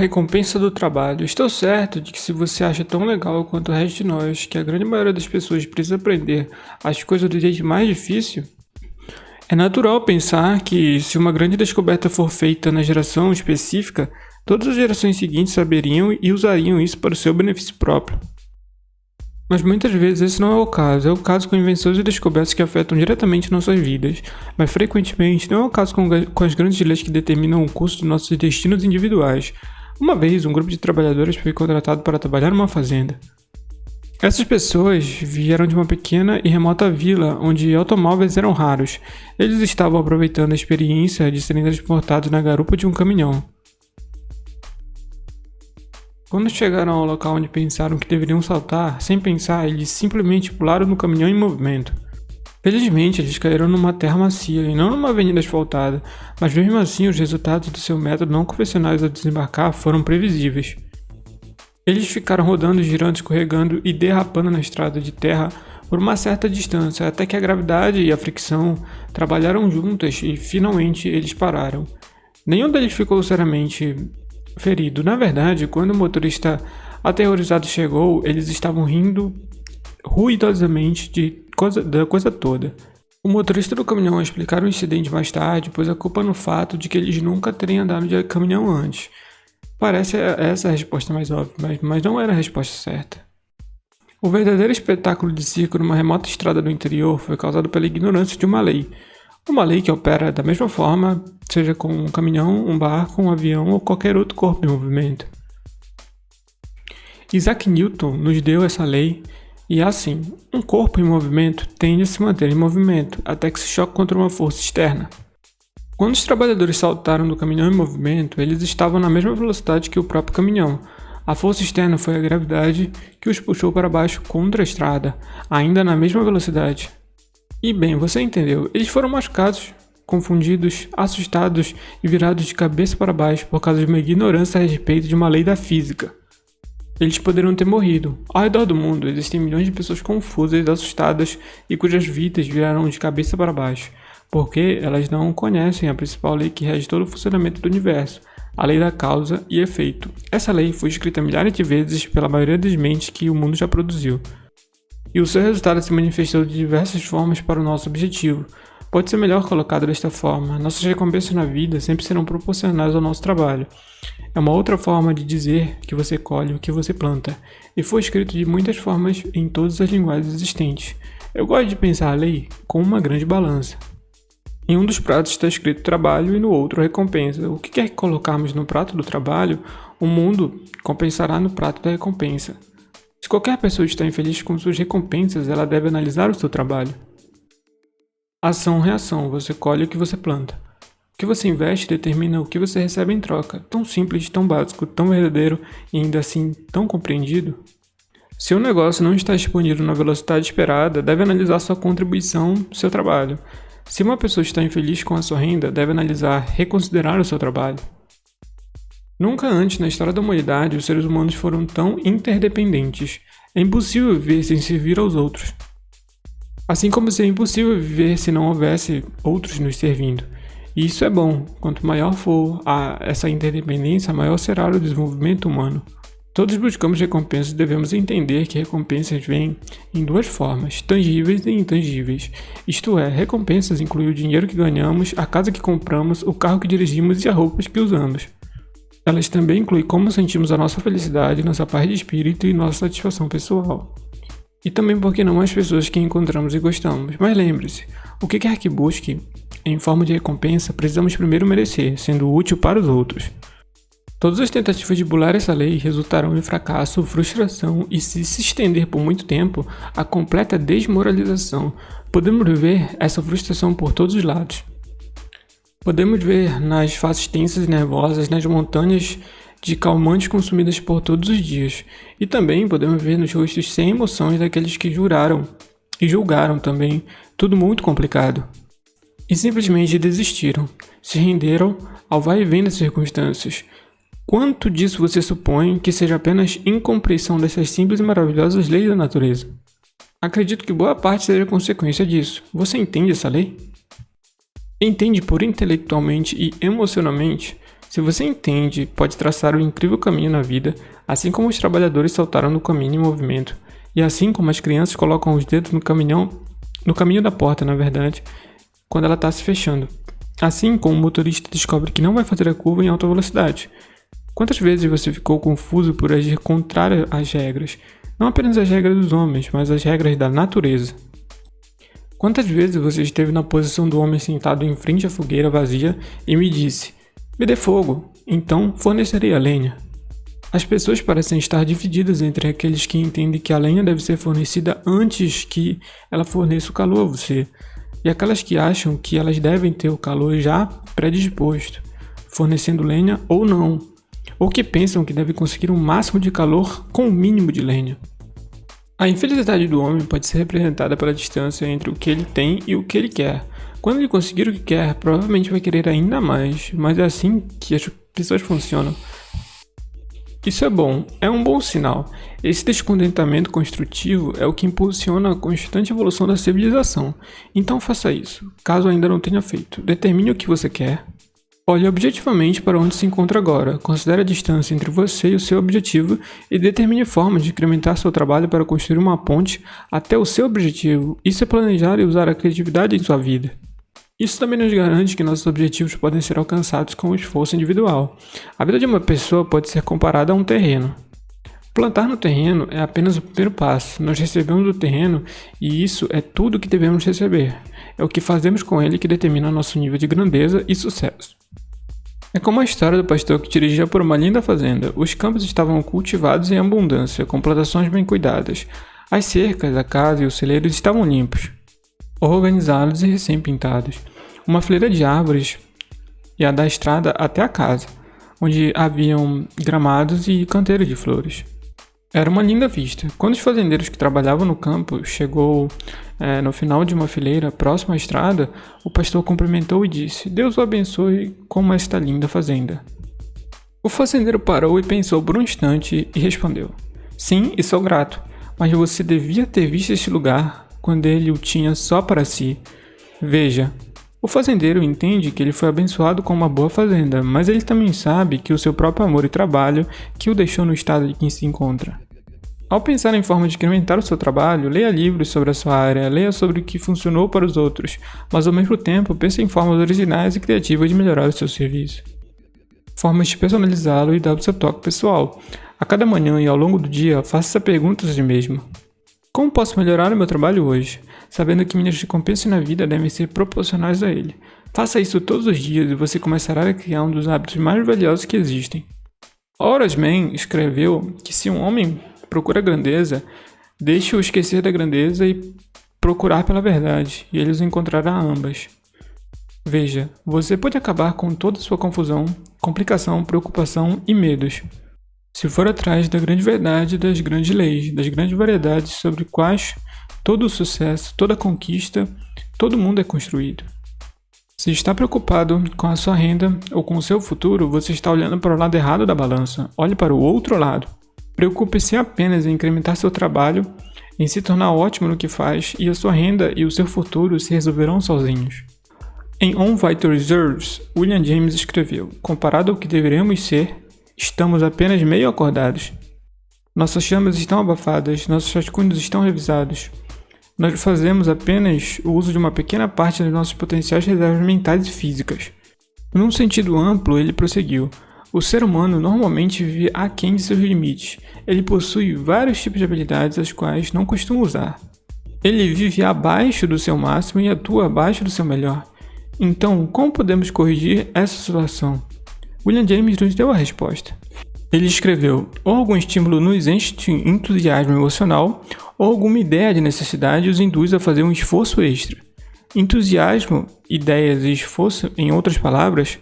recompensa do trabalho. Estou certo de que se você acha tão legal quanto o resto de nós, que a grande maioria das pessoas precisa aprender as coisas do jeito mais difícil, é natural pensar que se uma grande descoberta for feita na geração específica, todas as gerações seguintes saberiam e usariam isso para o seu benefício próprio. Mas muitas vezes esse não é o caso. É o caso com invenções e descobertas que afetam diretamente nossas vidas, mas frequentemente não é o caso com as grandes leis que determinam o curso de nossos destinos individuais. Uma vez, um grupo de trabalhadores foi contratado para trabalhar numa fazenda. Essas pessoas vieram de uma pequena e remota vila onde automóveis eram raros. Eles estavam aproveitando a experiência de serem transportados na garupa de um caminhão. Quando chegaram ao local onde pensaram que deveriam saltar, sem pensar, eles simplesmente pularam no caminhão em movimento. Felizmente, eles caíram numa terra macia e não numa avenida asfaltada, mas mesmo assim os resultados do seu método não convencionais ao desembarcar foram previsíveis. Eles ficaram rodando, girando, escorregando e derrapando na estrada de terra por uma certa distância, até que a gravidade e a fricção trabalharam juntas e finalmente eles pararam. Nenhum deles ficou seriamente ferido. Na verdade, quando o motorista aterrorizado chegou, eles estavam rindo ruidosamente da coisa toda. O motorista do caminhão explicar o incidente mais tarde, pôs a culpa no fato de que eles nunca teriam andado de caminhão antes. Parece essa a resposta mais óbvia, mas não era a resposta certa. O verdadeiro espetáculo de circo numa remota estrada do interior foi causado pela ignorância de uma lei. Uma lei que opera da mesma forma, seja com um caminhão, um barco, um avião ou qualquer outro corpo em movimento. Isaac Newton nos deu essa lei e assim, um corpo em movimento tende a se manter em movimento até que se choque contra uma força externa. Quando os trabalhadores saltaram do caminhão em movimento, eles estavam na mesma velocidade que o próprio caminhão. A força externa foi a gravidade que os puxou para baixo contra a estrada, ainda na mesma velocidade. E bem, você entendeu, eles foram machucados, confundidos, assustados e virados de cabeça para baixo por causa de uma ignorância a respeito de uma lei da física. Eles poderiam ter morrido. Ao redor do mundo existem milhões de pessoas confusas, assustadas e cujas vidas viraram de cabeça para baixo, porque elas não conhecem a principal lei que rege todo o funcionamento do universo, a lei da causa e efeito. Essa lei foi escrita milhares de vezes pela maioria das mentes que o mundo já produziu. E o seu resultado se manifestou de diversas formas para o nosso objetivo. Pode ser melhor colocado desta forma: nossas recompensas na vida sempre serão proporcionais ao nosso trabalho. É uma outra forma de dizer que você colhe o que você planta, e foi escrito de muitas formas em todas as linguagens existentes. Eu gosto de pensar a lei como uma grande balança. Em um dos pratos está escrito trabalho e no outro recompensa. O que quer que colocarmos no prato do trabalho, o mundo compensará no prato da recompensa. Se qualquer pessoa está infeliz com suas recompensas, ela deve analisar o seu trabalho. Ação-reação, você colhe o que você planta. O que você investe determina o que você recebe em troca. Tão simples, tão básico, tão verdadeiro e ainda assim tão compreendido. Se o negócio não está disponível na velocidade esperada, deve analisar sua contribuição, seu trabalho. Se uma pessoa está infeliz com a sua renda, deve analisar, reconsiderar o seu trabalho. Nunca antes na história da humanidade os seres humanos foram tão interdependentes. É impossível viver sem servir aos outros. Assim como seria impossível viver se não houvesse outros nos servindo. E isso é bom. Quanto maior for essa interdependência, maior será o desenvolvimento humano. Todos buscamos recompensas e devemos entender que recompensas vêm em duas formas, tangíveis e intangíveis. Isto é, recompensas incluem o dinheiro que ganhamos, a casa que compramos, o carro que dirigimos e as roupas que usamos. Elas também incluem como sentimos a nossa felicidade, nossa paz de espírito e nossa satisfação pessoal. E também, por que não, as pessoas que encontramos e gostamos. Mas lembre-se, o que quer que busque, em forma de recompensa, precisamos primeiro merecer, sendo útil para os outros. Todas as tentativas de bular essa lei resultarão em fracasso, frustração e, se estender por muito tempo, a completa desmoralização. Podemos ver essa frustração por todos os lados. Podemos ver nas faces tensas e nervosas, nas montanhas de calmantes consumidas por todos os dias. E também podemos ver nos rostos sem emoções daqueles que juraram e julgaram também, tudo muito complicado. E simplesmente desistiram, se renderam ao vai e vem das circunstâncias. Quanto disso você supõe que seja apenas incompreensão dessas simples e maravilhosas leis da natureza? Acredito que boa parte seja consequência disso. Você entende essa lei? Entende por intelectualmente e emocionalmente? Se você entende, pode traçar um incrível caminho na vida, assim como os trabalhadores saltaram no caminho em movimento, e assim como as crianças colocam os dedos no caminho da porta, na verdade, quando ela está se fechando. Assim como o motorista descobre que não vai fazer a curva em alta velocidade. Quantas vezes você ficou confuso por agir contrário às regras? Não apenas as regras dos homens, mas as regras da natureza. Quantas vezes você esteve na posição do homem sentado em frente à fogueira vazia e me disse: "Me dê fogo, então fornecerei a lenha"? As pessoas parecem estar divididas entre aqueles que entendem que a lenha deve ser fornecida antes que ela forneça o calor a você, e aquelas que acham que elas devem ter o calor já predisposto, fornecendo lenha ou não, ou que pensam que devem conseguir um máximo de calor com o mínimo de lenha. A infelicidade do homem pode ser representada pela distância entre o que ele tem e o que ele quer. Quando ele conseguir o que quer, provavelmente vai querer ainda mais, mas é assim que as pessoas funcionam. Isso é bom, é um bom sinal. Esse descontentamento construtivo é o que impulsiona a constante evolução da civilização. Então faça isso, caso ainda não tenha feito. Determine o que você quer. Olhe objetivamente para onde se encontra agora, considere a distância entre você e o seu objetivo e determine formas de incrementar seu trabalho para construir uma ponte até o seu objetivo. Isso é planejar e usar a criatividade em sua vida. Isso também nos garante que nossos objetivos podem ser alcançados com o esforço individual. A vida de uma pessoa pode ser comparada a um terreno. Plantar no terreno é apenas o primeiro passo. Nós recebemos o terreno e isso é tudo que devemos receber. É o que fazemos com ele que determina nosso nível de grandeza e sucesso. É como a história do pastor que dirigia por uma linda fazenda. Os campos estavam cultivados em abundância, com plantações bem cuidadas. As cercas, a casa e os celeiros estavam limpos, organizados e recém-pintados. Uma fileira de árvores ia da estrada até a casa, onde haviam gramados e canteiros de flores. Era uma linda vista. Quando os fazendeiros que trabalhavam no campo chegou no final de uma fileira próxima à estrada, o pastor cumprimentou e disse: "Deus o abençoe com esta linda fazenda." O fazendeiro parou e pensou por um instante e respondeu: "Sim, e sou grato, mas você devia ter visto este lugar quando ele o tinha só para si. Veja." O fazendeiro entende que ele foi abençoado com uma boa fazenda, mas ele também sabe que o seu próprio amor e trabalho que o deixou no estado em que se encontra. Ao pensar em formas de incrementar o seu trabalho, leia livros sobre a sua área, leia sobre o que funcionou para os outros, mas ao mesmo tempo pense em formas originais e criativas de melhorar o seu serviço. Formas de personalizá-lo e dar o seu toque pessoal. A cada manhã e ao longo do dia, faça essa pergunta a si mesmo: como posso melhorar o meu trabalho hoje, sabendo que minhas recompensas na vida devem ser proporcionais a ele? Faça isso todos os dias e você começará a criar um dos hábitos mais valiosos que existem. Horace Mann escreveu que se um homem procura grandeza, deixe-o esquecer da grandeza e procurar pela verdade, e ele os encontrará ambas. Veja, você pode acabar com toda a sua confusão, complicação, preocupação e medos, se for atrás da grande verdade, das grandes leis, das grandes variedades sobre quais todo o sucesso, toda conquista, todo mundo é construído. Se está preocupado com a sua renda ou com o seu futuro, você está olhando para o lado errado da balança. Olhe para o outro lado. Preocupe-se apenas em incrementar seu trabalho, em se tornar ótimo no que faz, e a sua renda e o seu futuro se resolverão sozinhos. Em On Vital Reserves, William James escreveu: comparado ao que deveríamos ser, estamos apenas meio acordados. Nossas chamas estão abafadas, nossos rascunhos estão revisados. Nós fazemos apenas o uso de uma pequena parte das nossas potenciais reservas mentais e físicas. Num sentido amplo, ele prosseguiu: o ser humano normalmente vive aquém de seus limites. Ele possui vários tipos de habilidades as quais não costuma usar. Ele vive abaixo do seu máximo e atua abaixo do seu melhor. Então, como podemos corrigir essa situação? William James nos deu a resposta. Ele escreveu: ou algum estímulo nos enche de entusiasmo emocional, ou alguma ideia de necessidade os induz a fazer um esforço extra. Entusiasmo, ideias e esforço, em outras palavras,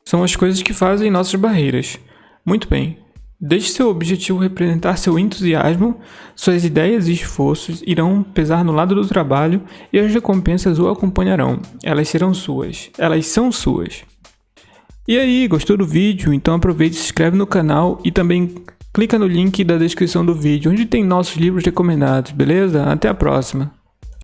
são as coisas que fazem nossas barreiras. Muito bem. Deixe seu objetivo representar seu entusiasmo, suas ideias e esforços irão pesar no lado do trabalho e as recompensas o acompanharão. Elas serão suas. Elas são suas. E aí, gostou do vídeo? Então aproveite e se inscreve no canal e também clica no link da descrição do vídeo, onde tem nossos livros recomendados, beleza? Até a próxima!